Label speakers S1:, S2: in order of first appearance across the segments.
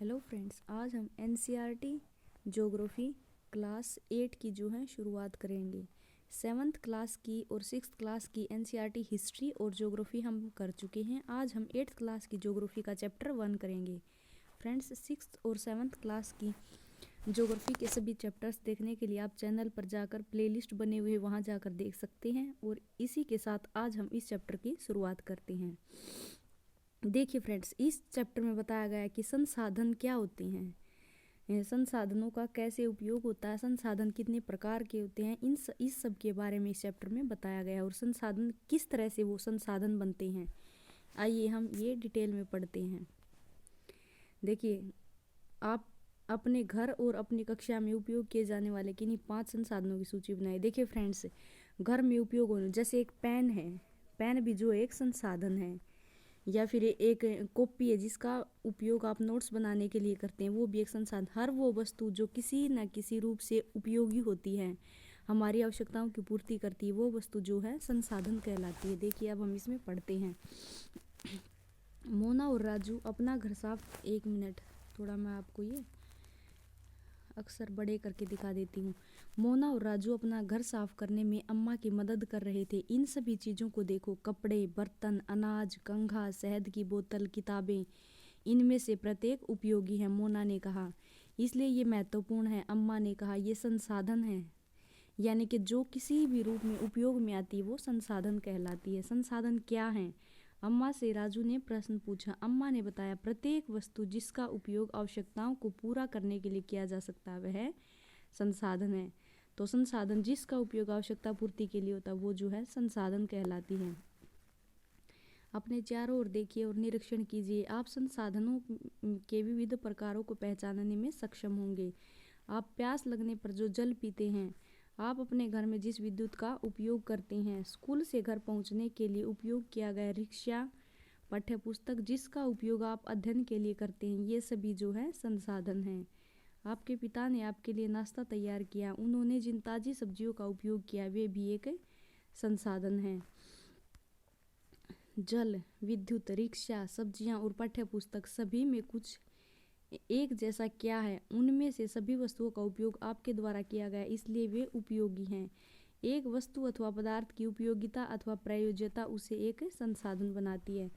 S1: Hello friends, आज हम NCERT geography class 8 की जो है शुरुआत करेंगे। 7th क्लास की और 6th क्लास की एनसीईआरटी हिस्ट्री और ज्योग्राफी हम कर चुके हैं। आज हम 8th क्लास की ज्योग्राफी का चैप्टर 1 करेंगे। फ्रेंड्स, 6th और 7th क्लास की ज्योग्राफी के सभी चैप्टर्स देखने के लिए आप चैनल पर जाकर प्लेलिस्ट बने हुए वहां जाकर देख सकते हैं। और इसी के साथ आज हम इस चैप्टर की शुरुआत करते हैं। देखिए फ्रेंड्स, इस चैप्टर में बताया गया है कि संसाधन क्या होते हैं, संसाधनों का कैसे उपयोग होता है, संसाधन कितने प्रकार के होते हैं, इस सब के बारे में इस चैप्टर में बताया गया है। और संसाधन किस तरह से वो संसाधन बनते हैं, आइए हम ये डिटेल में पढ़ते हैं। देखिए, आप अपने घर और अपनी कक्षा में उपयोग किए जाने वाले किन्हीं 5 संसाधनों की सूची बनाए। देखिए फ्रेंड्स, घर में उपयोग होने जैसे एक पेन है, पेन भी जो एक संसाधन है, या फिर एक कॉपी है जिसका उपयोग आप नोट्स बनाने के लिए करते हैं, वो भी एक संसाधन। हर वो वस्तु जो किसी न किसी रूप से उपयोगी होती है, हमारी आवश्यकताओं की पूर्ति करती है, वो वस्तु जो है संसाधन कहलाती है। देखिए अब हम इसमें पढ़ते हैं। मोना और राजू अपना घर साफ। एक मिनट, थोड़ा मैं आपको ये अक्सर बड़े करके दिखा देती हूँ। मोना और राजू अपना घर साफ करने में अम्मा की मदद कर रहे थे। इन सभी चीज़ों को देखो, कपड़े, बर्तन, अनाज, कंघा, शहद की बोतल, किताबें, इनमें से प्रत्येक उपयोगी है, मोना ने कहा। इसलिए ये महत्वपूर्ण है, अम्मा ने कहा। ये संसाधन है, यानी कि जो किसी भी रूप में उपयोग में आती है वो संसाधन कहलाती है। संसाधन क्या है, अम्मा से राजू ने प्रश्न पूछा। अम्मा ने बताया, प्रत्येक वस्तु जिसका उपयोग आवश्यकताओं को पूरा करने के लिए किया जा सकता है वह संसाधन है। तो संसाधन जिसका उपयोग आवश्यकता पूर्ति के लिए होता है वो जो है संसाधन कहलाती है। अपने चारों ओर देखिए और निरीक्षण कीजिए। आप संसाधनों के विविध प्रकारों को पहचानने में सक्षम होंगे। आप प्यास लगने पर जो जल पीते हैं, आप अपने घर में जिस विद्युत का उपयोग करते हैं, स्कूल से घर पहुंचने के लिए उपयोग किया गया रिक्शा, पाठ्य पुस्तक जिसका उपयोग आप अध्ययन के लिए करते हैं, ये सभी जो है संसाधन हैं। आपके पिता ने आपके लिए नाश्ता तैयार किया, उन्होंने जिन ताज़ी सब्जियों का उपयोग किया वे भी एक संसाधन है। जल, विद्युत, रिक्शा, सब्जियां और पाठ्य पुस्तक सभी में कुछ एक जैसा क्या है, उनमें से सभी वस्तुओं का उपयोग आपके द्वारा किया गया, इसलिए वे उपयोगी हैं। एक वस्तु अथवा पदार्थ की उपयोगिता अथवा प्रयोज्यता उसे एक संसाधन बनाती है।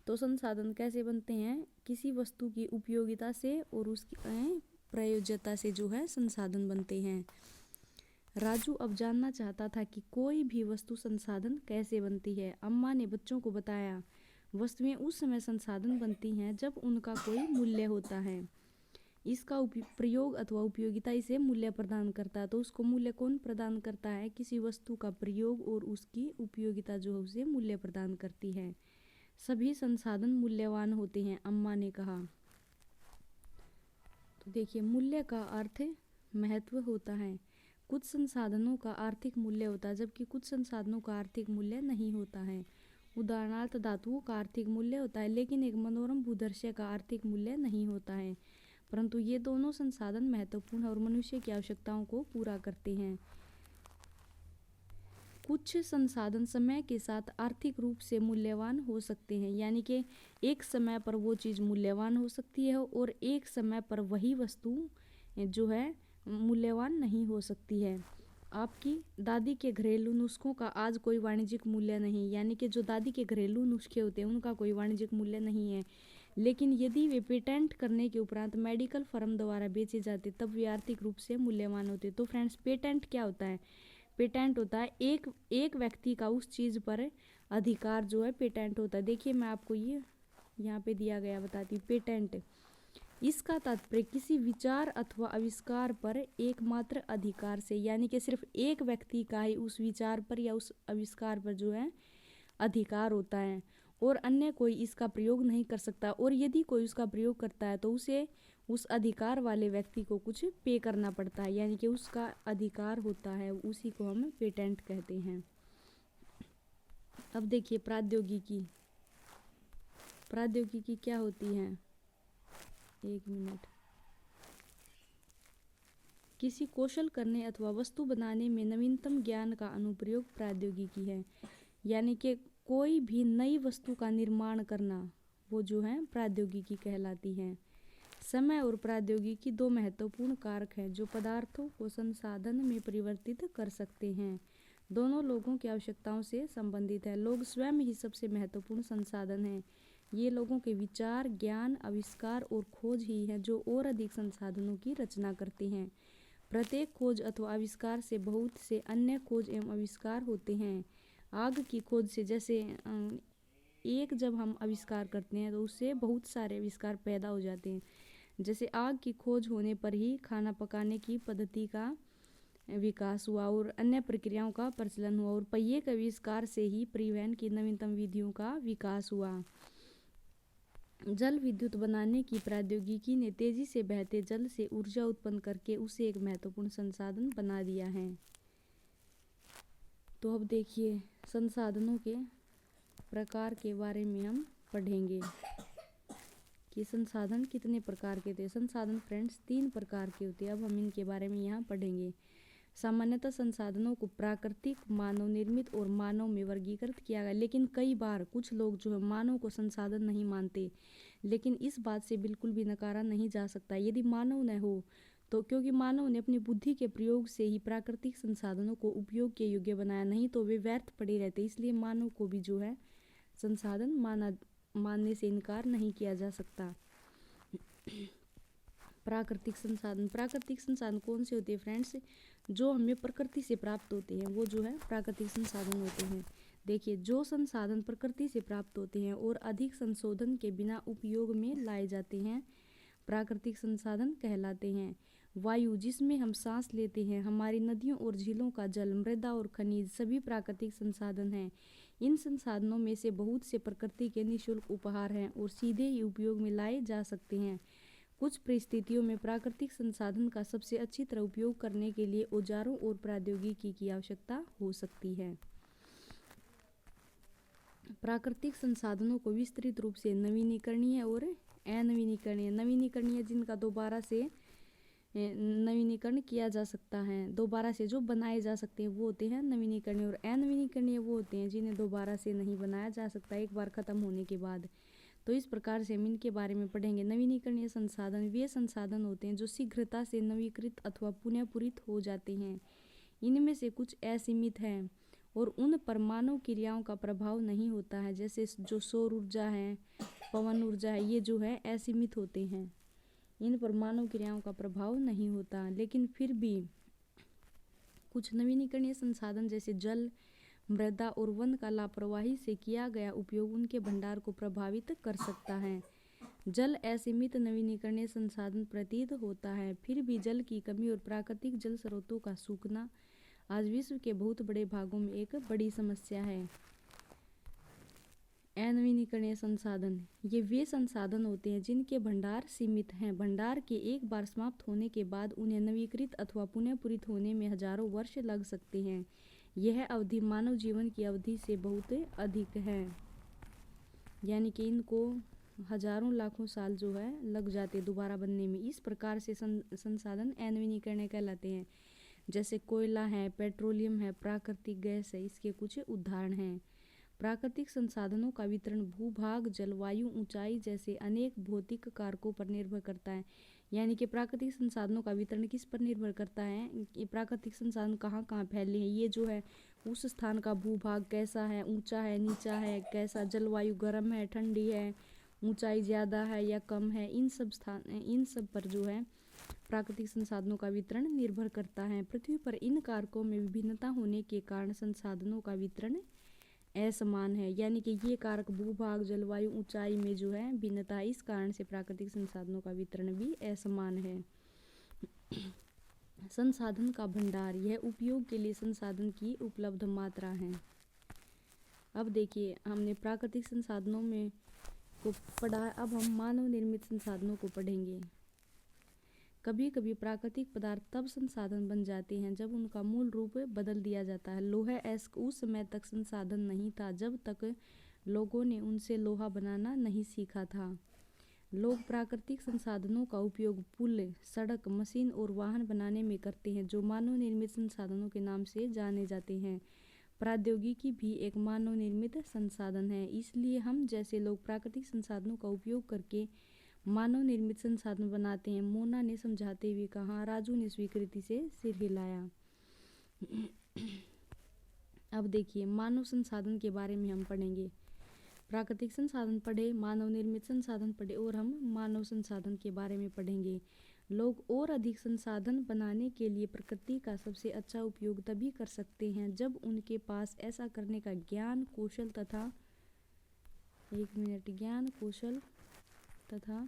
S1: तो संसाधन कैसे बनते हैं, किसी वस्तु की उपयोगिता से और उसकी प्रयोज्यता से जो है संसाधन बनते हैं। राजू अब जानना चाहता था कि कोई भी वस्तु संसाधन कैसे बनती है। अम्मा ने बच्चों को बताया, वस्तुएं उस समय संसाधन बनती हैं जब उनका कोई मूल्य होता है। इसका प्रयोग अथवा उपयोगिता इसे मूल्य प्रदान करता है। तो उसको मूल्य कौन प्रदान करता है, किसी वस्तु का प्रयोग और उसकी उपयोगिता जो है उसे मूल्य प्रदान करती है। सभी संसाधन मूल्यवान होते हैं, अम्मा ने कहा। तो देखिए, मूल्य का अर्थ महत्व होता है। कुछ संसाधनों का आर्थिक मूल्य होता है जबकि कुछ संसाधनों का आर्थिक मूल्य नहीं होता है। उदाहरणार्थ, धातुओं का आर्थिक मूल्य होता है लेकिन एक मनोरम भूदृश्य का आर्थिक मूल्य नहीं होता है, परंतु ये दोनों संसाधन महत्वपूर्ण और मनुष्य की आवश्यकताओं को पूरा करते हैं। कुछ संसाधन समय के साथ आर्थिक रूप से मूल्यवान हो सकते हैं, यानी कि एक समय पर वो चीज़ मूल्यवान हो सकती है और एक समय पर वही वस्तु जो है मूल्यवान नहीं हो सकती है। आपकी दादी के घरेलू नुस्खों का आज कोई वाणिज्यिक मूल्य नहीं, यानी कि जो दादी के घरेलू नुस्खे होते हैं उनका कोई वाणिज्यिक मूल्य नहीं है, लेकिन यदि वे पेटेंट करने के उपरांत मेडिकल फर्म द्वारा बेचे जाते तब वे आर्थिक रूप से मूल्यवान होते। तो फ्रेंड्स, पेटेंट क्या होता है, पेटेंट होता है एक व्यक्ति का उस चीज़ पर अधिकार जो है पेटेंट होता है। देखिए मैं आपको ये यहाँ पे दिया गया बताती हूँ। पेटेंट, इसका तात्पर्य किसी विचार अथवा आविष्कार पर एकमात्र अधिकार से, यानी कि सिर्फ एक व्यक्ति का ही उस विचार पर या उस आविष्कार पर जो है अधिकार होता है और अन्य कोई इसका प्रयोग नहीं कर सकता। और यदि कोई उसका प्रयोग करता है तो उसे उस अधिकार वाले व्यक्ति को कुछ पे करना पड़ता है, यानी कि उसका अधिकार होता है, उसी को हम पेटेंट कहते हैं। अब देखिए प्रौद्योगिकी, प्रौद्योगिकी क्या होती है, एक मिनट। किसी कौशल करने अथवा वस्तु बनाने में नवीनतम ज्ञान का अनुप्रयोग प्रौद्योगिकी है, यानी कि कोई भी नई वस्तु का निर्माण करना वो जो है प्रौद्योगिकी कहलाती है। समय और प्रौद्योगिकी दो महत्वपूर्ण कारक हैं जो पदार्थों को संसाधन में परिवर्तित कर सकते हैं। दोनों लोगों की आवश्यकताओं से संबंधित है। लोग स्वयं ही सबसे महत्वपूर्ण संसाधन हैं। ये लोगों के विचार, ज्ञान, आविष्कार और खोज ही हैं जो और अधिक संसाधनों की रचना करते हैं। प्रत्येक खोज अथवा आविष्कार से बहुत से अन्य खोज एवं आविष्कार होते हैं। आग की खोज से जैसे एक जब हम आविष्कार करते हैं तो उससे बहुत सारे आविष्कार पैदा हो जाते हैं। जैसे आग की खोज होने पर ही खाना पकाने की पद्धति का विकास हुआ और अन्य प्रक्रियाओं का प्रचलन हुआ और पहिए के आविष्कार से ही परिवहन की नवीनतम विधियों का विकास हुआ। जल विद्युत बनाने की प्रौद्योगिकी ने तेजी से बहते जल से ऊर्जा उत्पन्न करके उसे एक महत्वपूर्ण संसाधन बना दिया है। तो अब देखिए संसाधनों के प्रकार के बारे में हम पढ़ेंगे कि संसाधन कितने प्रकार के थे। संसाधन फ्रेंड्स 3 प्रकार के होते हैं। अब हम इनके बारे में यहाँ पढ़ेंगे। सामान्यतः संसाधनों को प्राकृतिक, मानव निर्मित और मानव में वर्गीकृत किया गया, लेकिन कई बार कुछ लोग जो है मानव को संसाधन नहीं मानते, लेकिन इस बात से बिल्कुल भी नकारा नहीं जा सकता यदि मानव न हो तो, क्योंकि मानव ने अपनी बुद्धि के प्रयोग से ही प्राकृतिक संसाधनों को उपयोग के योग्य बनाया, नहीं तो वे व्यर्थ पड़े रहते। इसलिए मानव को भी जो है संसाधन मानने से इनकार नहीं किया जा सकता। प्राकृतिक संसाधन कौन से होते हैं फ्रेंड्स? जो हमें प्रकृति से प्राप्त होते हैं वो जो है प्राकृतिक संसाधन होते हैं। देखिए जो संसाधन प्रकृति से प्राप्त होते हैं और अधिक संशोधन के बिना उपयोग में लाए जाते हैं प्राकृतिक संसाधन कहलाते हैं। वायु जिसमें हम सांस लेते हैं, हमारी नदियों और झीलों का जल, मृदा और खनिज सभी प्राकृतिक संसाधन हैं। इन संसाधनों में से बहुत से प्रकृति के निःशुल्क उपहार हैं और सीधे ही उपयोग में लाए जा सकते हैं। कुछ परिस्थितियों में प्राकृतिक संसाधन का सबसे अच्छी तरह उपयोग करने के लिए औजारों और प्रौद्योगिकी की आवश्यकता हो सकती है। प्राकृतिक संसाधनों को विस्तृत रूप से नवीनीकरणीय और अनवीनीकरणीय जिनका दोबारा से नवीनीकरण किया जा सकता है, दोबारा से जो बनाए जा सकते हैं वो होते हैं नवीनीकरणीय, और अनवीनीकरणीय वो होते हैं जिन्हें दोबारा से नहीं बनाया जा सकता एक बार खत्म होने के बाद। तो इस प्रकार से हम इनके बारे में पढ़ेंगे। नवीनीकरणीय संसाधन वे संसाधन होते हैं जो शीघ्रता से नवीकृत अथवा पुनः पूरित हो जाते हैं। इनमें से कुछ असीमित हैं और उन पर मानव क्रियाओं का प्रभाव नहीं होता है, जैसे जो सौर ऊर्जा है, पवन ऊर्जा है, ये जो है असीमित होते हैं, इन पर मानव क्रियाओं का प्रभाव नहीं होता। लेकिन फिर भी कुछ नवीनीकरणीय संसाधन जैसे जल, मृदा और वन का लापरवाही से किया गया उपयोग उनके भंडार को प्रभावित कर सकता है। जल असीमित नवीनीकरणीय संसाधन प्रतीत होता है, फिर भी जल की कमी और प्राकृतिक जल स्रोतों का सूखना आज विश्व के बहुत बड़े भागों में एक बड़ी समस्या है। अनवीनीकरणीय संसाधन ये वे संसाधन होते हैं जिनके भंडार सीमित हैं। भंडार के एक बार समाप्त होने के बाद उन्हें नवीकृत अथवा पुनः पूरित होने में हजारों वर्ष लग सकते हैं। यह अवधि मानव जीवन की अवधि से बहुत अधिक है, यानी कि इनको हजारों लाखों साल जो है लग जाते दोबारा बनने में। इस प्रकार से संसाधन अनवीनीकरणीय कहलाते हैं। जैसे कोयला है, पेट्रोलियम है, प्राकृतिक गैस है, इसके कुछ उदाहरण हैं। प्राकृतिक संसाधनों का वितरण भूभाग, जलवायु, ऊंचाई जैसे अनेक भौतिक कारकों पर निर्भर करता है। यानी कि प्राकृतिक संसाधनों का वितरण किस पर निर्भर करता है कि प्राकृतिक संसाधन कहाँ कहाँ फैले हैं, ये जो है उस स्थान का भूभाग कैसा है, ऊंचा है, नीचा है, कैसा, जलवायु गर्म है, ठंडी है, ऊंचाई ज़्यादा है या कम है, इन सब पर जो है प्राकृतिक संसाधनों का वितरण निर्भर करता है। पृथ्वी पर इन कारकों में विभिन्नता होने के कारण संसाधनों का वितरण असमान है। यानी कि ये कारक भूभाग, जलवायु, ऊंचाई में जो है भिन्नता है, इस कारण से प्राकृतिक संसाधनों का वितरण भी असमान है। संसाधन का भंडार यह उपयोग के लिए संसाधन की उपलब्ध मात्रा है। अब देखिए हमने प्राकृतिक संसाधनों में को पढ़ा, अब हम मानव निर्मित संसाधनों को पढ़ेंगे। कभी कभी प्राकृतिक पदार्थ तब संसाधन बन जाते हैं जब उनका मूल रूप बदल दिया जाता है। लोहा अयस्क उस समय तक संसाधन नहीं था जब तक लोगों ने उनसे लोहा बनाना नहीं सीखा था। लोग प्राकृतिक संसाधनों का उपयोग पुल, सड़क, मशीन और वाहन बनाने में करते हैं जो मानव निर्मित संसाधनों के नाम से जाने जाते हैं। प्रौद्योगिकी भी एक मानव निर्मित संसाधन है, इसलिए हम जैसे लोग प्राकृतिक संसाधनों का उपयोग करके मानव निर्मित संसाधन बनाते हैं, मोना ने समझाते हुए कहा। राजू ने स्वीकृति से सिर हिलाया। अब देखिए, मानव संसाधन के बारे में हम पढ़ेंगे। प्राकृतिक संसाधन पढ़े, मानव निर्मित संसाधन पढ़े और हम मानव संसाधन के बारे में पढ़ेंगे। लोग और अधिक संसाधन बनाने के लिए प्रकृति का सबसे अच्छा उपयोग तभी कर सकते हैं जब उनके पास ऐसा करने का ज्ञान, कौशल तथा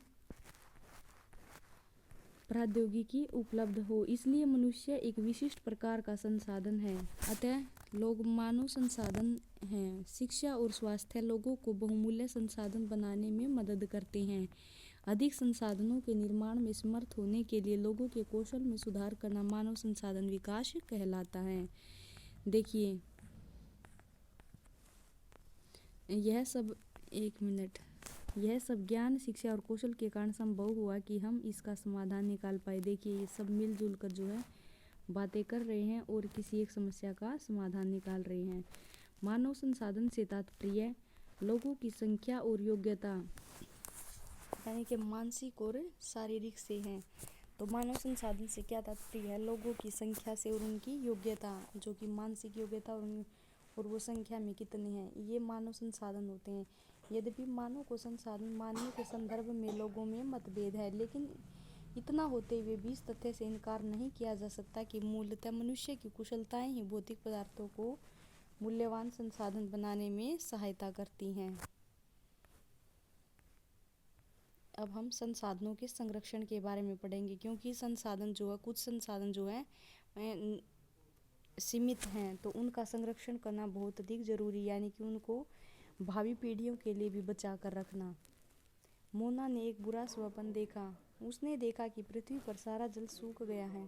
S1: प्रौद्योगिकी उपलब्ध हो। इसलिए मनुष्य एक विशिष्ट प्रकार का संसाधन है। अतः लोग मानव संसाधन हैं। शिक्षा और स्वास्थ्य लोगों को बहुमूल्य संसाधन बनाने में मदद करते हैं। अधिक संसाधनों के निर्माण में समर्थ होने के लिए लोगों के कौशल में सुधार करना मानव संसाधन विकास कहलाता है। देखिए, यह सब ज्ञान, शिक्षा और कौशल के कारण संभव हुआ कि हम इसका समाधान निकाल पाए। देखिए, ये सब मिलजुल कर जो है बातें कर रहे हैं और किसी एक समस्या का समाधान निकाल रहे हैं। मानव संसाधन से तात्पर्य लोगों की संख्या और योग्यता, यानी कि मानसिक और शारीरिक से है। तो मानव संसाधन से क्या तात्पर्य है? लोगों की संख्या से और उनकी योग्यता, जो कि मानसिक योग्यता और वो संख्या में कितने हैं, ये मानव संसाधन होते हैं। यद्यपि मानव को संसाधन मानने के संदर्भ में लोगों में मतभेद है, लेकिन इतना होते हुए भी इस तथ्य से इनकार नहीं किया जा सकता कि मूलतः मनुष्य की कुशलताएं ही भौतिक पदार्थों को मूल्यवान संसाधन बनाने में सहायता करती हैं। अब हम संसाधनों के संरक्षण के बारे में पढ़ेंगे, क्योंकि कुछ संसाधन जो है सीमित हैं, तो उनका संरक्षण करना बहुत अधिक जरूरी, यानी कि उनको भावी पीढ़ियों के लिए भी बचा कर रखना। मोना ने एक बुरा स्वप्न देखा। उसने देखा कि पृथ्वी पर सारा जल सूख गया है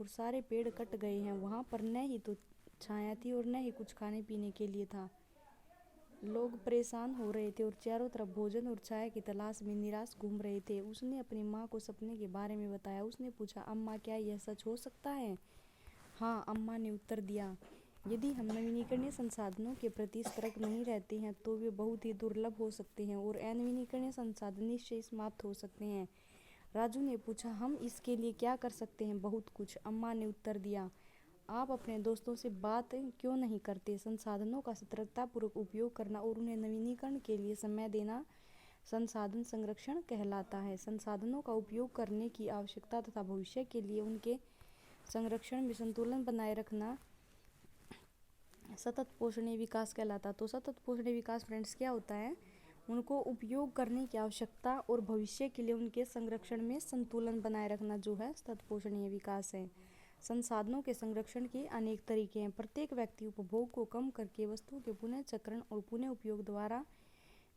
S1: और सारे पेड़ कट गए हैं। वहाँ पर न ही तो छाया थी और न ही कुछ खाने पीने के लिए था। लोग परेशान हो रहे थे और चारों तरफ भोजन और छाया की तलाश में निराश घूम रहे थे। उसने अपनी माँ को सपने के बारे में बताया। उसने पूछा, अम्मा, क्या यह सच हो सकता है? हाँ, अम्मा ने उत्तर दिया। यदि हम नवीनीकरणीय संसाधनों के प्रति सतर्क नहीं रहते हैं तो वे बहुत ही दुर्लभ हो सकते हैं और अनवीनीकरणीय संसाधन निश्चय समाप्त हो सकते हैं। राजू ने पूछा, हम इसके लिए क्या कर सकते हैं? बहुत कुछ, अम्मा ने उत्तर दिया। आप अपने दोस्तों से बात क्यों नहीं करते? संसाधनों का सतर्कतापूर्वक उपयोग करना और उन्हें नवीनीकरण के लिए समय देना संसाधन संरक्षण कहलाता है। संसाधनों का उपयोग करने की आवश्यकता तथा भविष्य के लिए उनके संरक्षण में संतुलन बनाए रखना सतत पोषणीय विकास कहलाता। तो सतत पोषणीय विकास फ्रेंड्स क्या होता है? उनको उपयोग करने की आवश्यकता और भविष्य के लिए उनके संरक्षण में संतुलन बनाए रखना जो है सतत पोषणीय विकास है। संसाधनों के संरक्षण के अनेक तरीके हैं। प्रत्येक व्यक्ति उपभोग को कम करके वस्तुओं के पुनः चक्रण और पुनः उपयोग द्वारा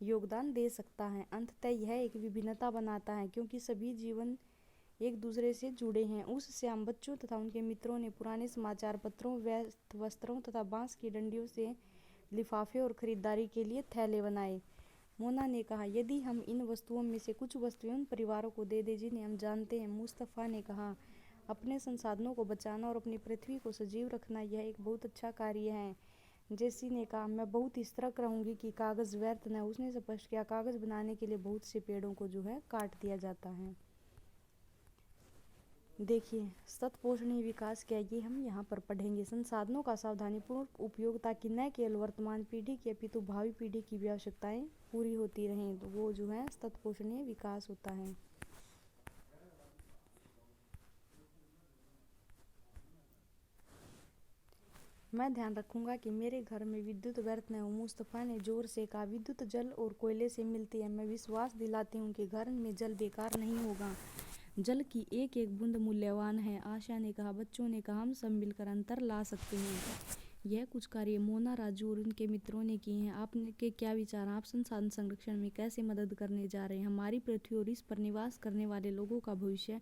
S1: योगदान दे सकता है। अंततः यह एक विभिन्नता बनाता है, क्योंकि सभी जीवन एक दूसरे से जुड़े हैं। उस श्याम बच्चों तथा उनके मित्रों ने पुराने समाचार पत्रों, व्यस्त वस्त्रों तथा बांस की डंडियों से लिफाफे और खरीदारी के लिए थैले बनाए। मोना ने कहा, यदि हम इन वस्तुओं में से कुछ वस्तुएं उन परिवारों को दे दें जिन्हें हम जानते हैं। मुस्तफ़ा ने कहा, अपने संसाधनों को बचाना और अपनी पृथ्वी को सजीव रखना यह एक बहुत अच्छा कार्य है। जेसी ने कहा, मैं बहुत ही सतर्क रहूंगी कि कागज़ व्यर्थ न। उसने स्पष्ट किया, कागज़ बनाने के लिए बहुत से पेड़ों को जो है काट दिया जाता है। देखिए, सतत पोषणीय विकास क्या है, ये हम यहाँ पर पढ़ेंगे। संसाधनों का सावधानीपूर्वक उपयोग ताकि न केवल वर्तमान पीढ़ी की अपितु भावी पीढ़ी की भी आवश्यकताएं पूरी होती रहें, तो वो जो है सतत पोषणीय विकास होता है। मैं ध्यान रखूंगा कि मेरे घर में विद्युत व्यर्थ न हो। मुस्तफ़ा ने जोर से कहा, विद्युत जल और कोयले से मिलती है। मैं विश्वास दिलाती हूँ कि घर में जल बेकार नहीं होगा। जल की एक एक बूंद मूल्यवान है। आशा ने कहा। बच्चों ने कहा, हम सब मिलकर अंतर ला सकते हैं। यह कुछ कार्य मोना, राजू और उनके मित्रों ने किए हैं। आपके क्या विचार? आप संसाधन संरक्षण में कैसे मदद करने जा रहे हैं? हमारी पृथ्वी और इस पर निवास करने वाले लोगों का भविष्य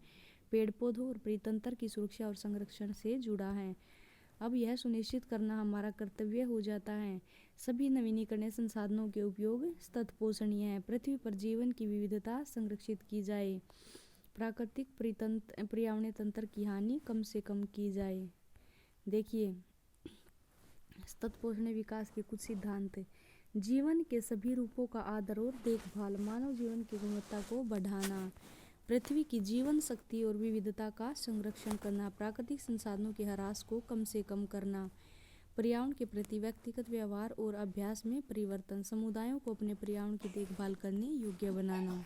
S1: पेड़ पौधों और परितंत्र की सुरक्षा और संरक्षण से जुड़ा है। अब यह सुनिश्चित करना हमारा कर्तव्य हो जाता है। सभी नवीनीकरणीय संसाधनों के उपयोग सतत पोषणीय है। पृथ्वी पर जीवन की विविधता संरक्षित की जाए। प्राकृतिक पर्यावरणीय तंत्र की हानि कम से कम की जाए। देखिए, सतत पोषणीय विकास के कुछ सिद्धांत। जीवन के सभी रूपों का आदर और देखभाल, मानव जीवन की गुणवत्ता को बढ़ाना, पृथ्वी की जीवन शक्ति और विविधता का संरक्षण करना, प्राकृतिक संसाधनों के ह्रास को कम से कम करना, पर्यावरण के प्रति व्यक्तिगत व्यवहार और अभ्यास में परिवर्तन, समुदायों को अपने पर्यावरण की देखभाल करने योग्य बनाना।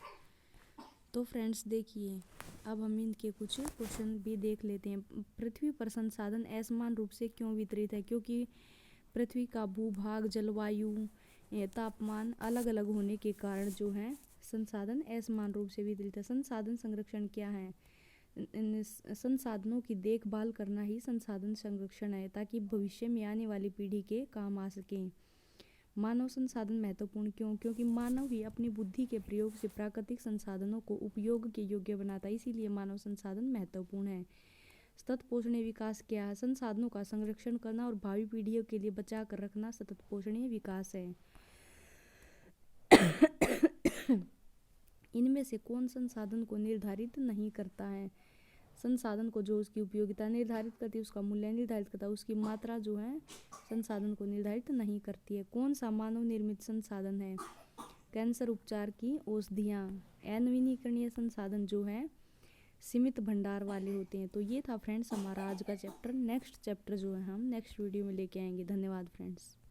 S1: तो फ्रेंड्स देखिए, अब हम इनके कुछ क्वेश्चन भी देख लेते हैं। पृथ्वी पर संसाधन असमान रूप से क्यों वितरित है? क्योंकि पृथ्वी का भूभाग, जलवायु, तापमान अलग अलग होने के कारण जो है संसाधन असमान रूप से वितरित है। संसाधन संरक्षण क्या है? संसाधनों की देखभाल करना ही संसाधन संरक्षण है, ताकि भविष्य में आने वाली पीढ़ी के काम आ सकें। मानव संसाधन महत्वपूर्ण क्यों? क्योंकि मानव ही अपनी बुद्धि के प्रयोग से प्राकृतिक संसाधनों को उपयोग के योग्य बनाता है, इसीलिए मानव संसाधन महत्वपूर्ण है। सतत पोषणीय विकास क्या है? संसाधनों का संरक्षण करना और भावी पीढ़ियों के लिए बचा कर रखना सतत पोषणीय विकास है। इनमें से कौन संसाधन को निर्धारित नहीं करता है? संसाधन को जो उसकी उपयोगिता निर्धारित करती है, उसका मूल्य निर्धारित करता है, उसकी मात्रा जो है संसाधन को निर्धारित नहीं करती है। कौन सा मानव निर्मित संसाधन है? कैंसर उपचार की औषधियाँ। अनवीनीकरणीय संसाधन जो है सीमित भंडार वाले होते हैं। तो ये था फ्रेंड्स हमारा आज का चैप्टर। नेक्स्ट चैप्टर जो है हम नेक्स्ट वीडियो में लेके आएंगे। धन्यवाद फ्रेंड्स।